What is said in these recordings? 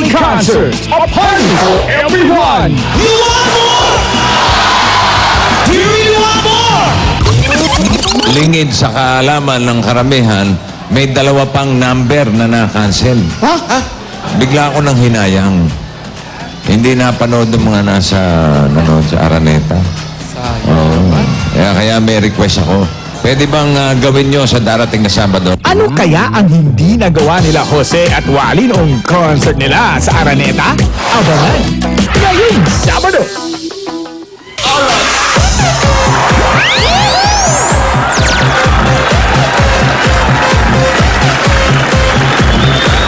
Wally Concert, a party for everyone! You want more? Do you really want more? Lingid sa kaalaman ng karamihan, may dalawa pang number na na-cancel. Ha? Bigla ako nang hinayang. Hindi napanood ng mga nanood sa Araneta. Oo. Kaya may request ako. Pwede bang gawin nyo sa darating na Sabado? Ano kaya ang hindi nagawa nila Jose at Wally noong concert nila sa Araneta? Abangan ngayong Sabado!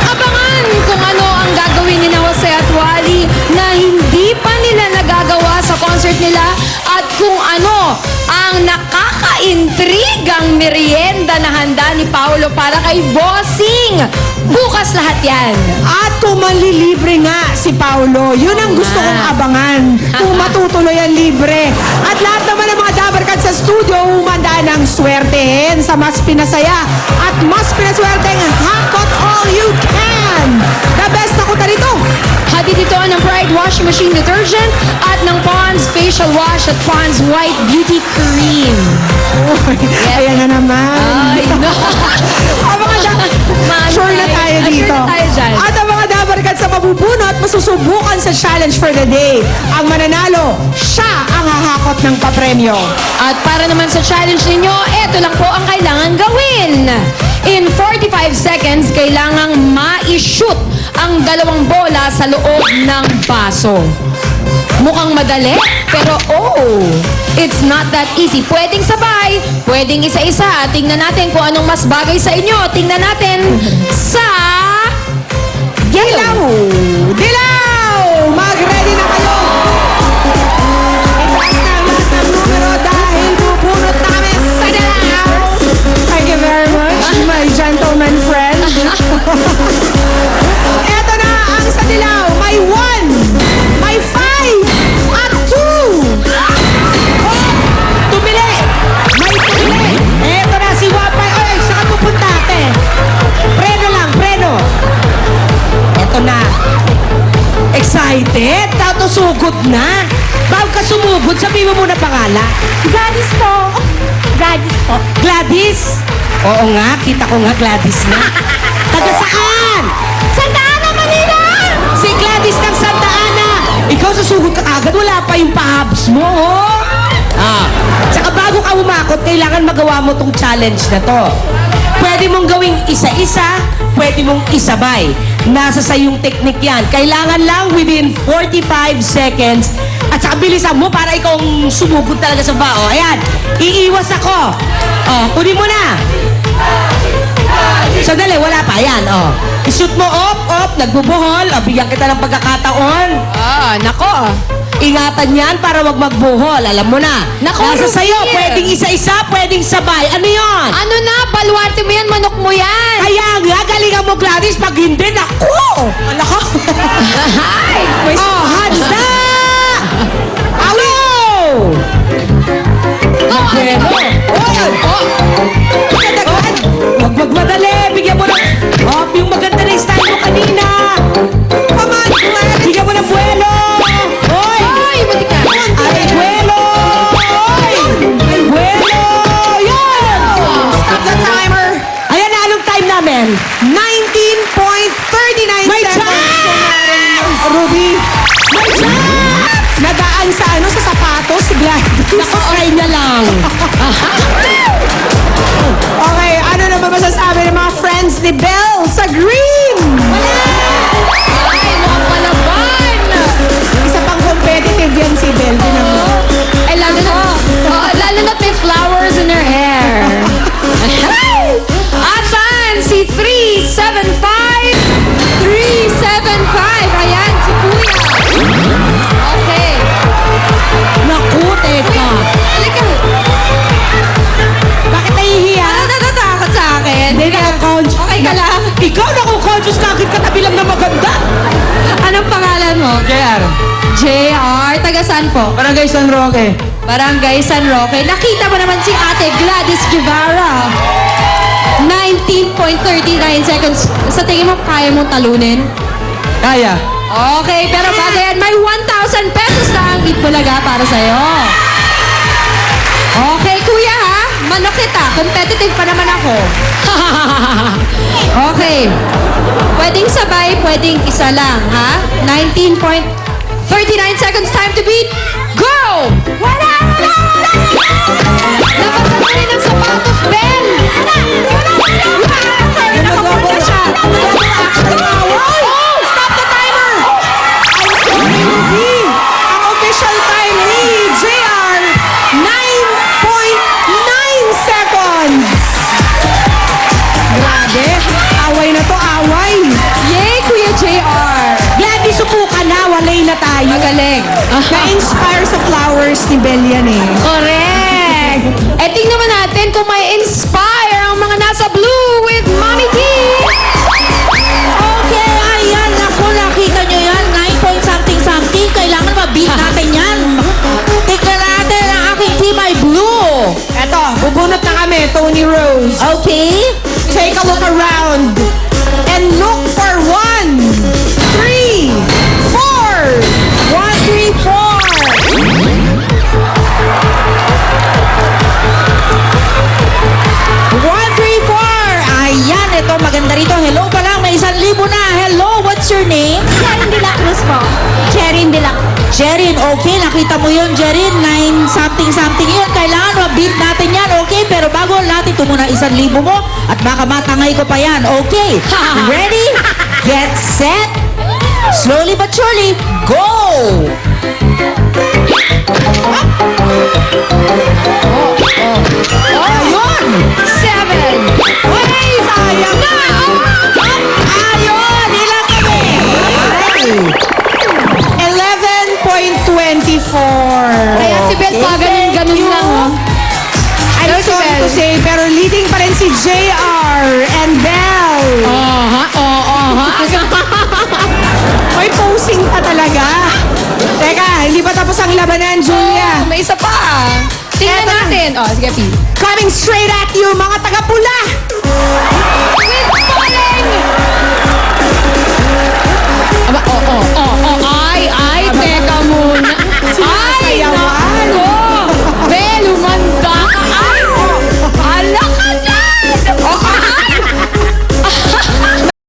Abangan kung ano ang gagawin ni Jose at Wally na hindi pa nila nagagawa sa concert nila at kung ano ang nakakaintrigang merienda na handa ni Paolo para kay Bossing. Bukas lahat yan. At kung manlilibre nga si Paolo, yun ang gusto kong abangan. Kung matutuloy ang libre. At lahat naman ng mga dabarkat sa studio, humanda ng swertehin sa mas pinasaya at mas pinaswerteng Hakot All You Can. The best na kuta rito. Hatid ito ng Pride Washing Machine Detergent at ng Pond's Facial Wash at Pond's White Beauty Cream. Ayan na naman. Ay, no. Abangan na. Sure na tayo dito. Sure na tayo dyan. At ang mga dabarkat sa mabubunot, masusubukan sa challenge for the day. Ang mananalo, siya ang hahakot ng papremyo. At para naman sa challenge ninyo, eto lang po ang kailangan gawin. In 45 seconds, kailangang ma-shoot ang dalawang bola sa loob ng baso. Mukhang madali, pero it's not that easy. Pwedeng sabay, pwedeng isa-isa. Tingnan natin kung anong mas bagay sa inyo. Tingnan natin sa Dilaw! yellow. Dilaw! Mag-ready na kayo! Itaas na ang lahat ng numero dahil bubunot na kami sa dilaw! Thank you very much, my gentleman friend. Eto na ang sa dilaw. May 1, may 5, at 2! Tumili! May tumili! Eto na si Wapay. Ay, saan pupunta ate? Preno lang, preno! Eto na. Excited? Tato sugod na. Bago ka sumugod, sabihin mo muna pangalan. Gladys po. Gladys po. Gladys? Oo nga, kita ko nga Gladys na. Taga saan? Santa Ana, Manila! Si Gladys ng Santa Ana. Ikaw susugod ka agad, wala pa yung pahabs mo, oh. Tsaka bago ka umakot, kailangan magawa mo tong challenge na to. Pwede mong gawing isa-isa, pwede mong isabay. Nasa sa yung technique yan. Kailangan lang within 45 seconds. At saka bilisan mo para ikaw ang sumugod talaga sa bao. Ayan, iiwas ako. Kunin mo na. Sandali, wala pa. Ayan, I-shoot mo, nagbubuhol. Bigyan kita ng pagkakataon. Nako. Ingatan yan para wag magbuhol. Alam mo na. Naku, Nasa Ruby! sayo, pwedeng isa-isa, pwedeng sabay. Ano yon? Ano na, baluarte mo yan, manok mo yan. Kaya nga, galingan mo Gladys, pag hindi, naku! Alaka! Ay, may Handa! Go! Pero, Kadagad! Wag magmadali, bigyan mo ng... yung maganda na yung style mo kanina! Come on, Gladys! Bigyan mo ng buwelo! Hoy! Ay, buti ka. Ay, buwelo! Hoy! Ay, buwelo! Yan! Stop the timer! Ayan na, anong time namin? 19.39 May seconds. Ruby! May chance! Nadaan sa sa sapatos, si Gladys. Nako, try niya lang. Okay, ano naman masasabi ng mga friends ni Belle sa green? Ay, mukhang palaban. Isa pang competitive yan si Belle. Tinan mo. Ay, lalo na may flowers in her hair. Asan? Si 375? 375. Ayan, si Kuya. Okay. Naku, teka. Halika. Bakit nahihiya? Natatakot sa akin. Hindi na-conscious. Okay ka lang? Ikaw naku-conscious ka akin katabi lang na maganda. Anong pangalan mo? JR. JR. Taga saan po? Barangay San Roque. Barangay San Roque. Nakita mo naman si Ate Gladys Guevara. 19.39 seconds. Sa tingin mo, kaya mong talunin? Kaya. Okay, pero bago yan, may 1,000 pesos na ang Eat Bulaga para sa'yo. Okay, kuya ha. Manok kita. Competitive pa naman ako. Okay. Pwedeng sabay, pwedeng isa lang, ha? 19.39 seconds, time to beat. Go! Labasan mo rin ang sapatos, Ben! Nakapunta siya. Oh! Stop the timer! Ang official time ni JR, 9.9 seconds. Grabe. Away na to, away. Yay, Kuya JR! Gladys, subukan na. Walay na tayo. Magaling. Na-inspire sa flowers ni Bel yan eh. Correct! Eh, tingnan naman natin kung may inspire ang mga nasa blue with Mommy D! Okay, ayan. Naku, nakita nyo yan. 9 point something something. Kailangan ma-beat natin yan. Tignan natin ang aking team ay blue. Eto, bubunot na kami, Tony Rose. Okay? Take a look around and look for 1, 3, 4. 1, 3, 4. 1, 3, 4. Ayan, ito maganda rito. Hello pa lang, may 1,000 na. Hello, what's your name? Cherin de la Cruz po. Cherin de la Jerin, okay, nakita mo yun, Jerin, 9 something something yun. Kailangan ma-beat natin yan, okay? Pero bago natin, ito muna 1,000 mo at baka matangay ko pa yan, okay? Ready? Get set? Slowly but surely, go! Ayun! 7! Ay, sayang na! Ayun! Ilan kami? 11.24. Kaya si Bel pa ganun lang, oh. I'm Hello, si sorry Bel. to say, pero leading pa rin si JR and Bell. May posing pa talaga. Teka, hindi pa tapos ang labanan, Julia. May isa pa. Tingnan Eto na. natin. Oh, sige, P. Coming straight at you, mga taga-pula. With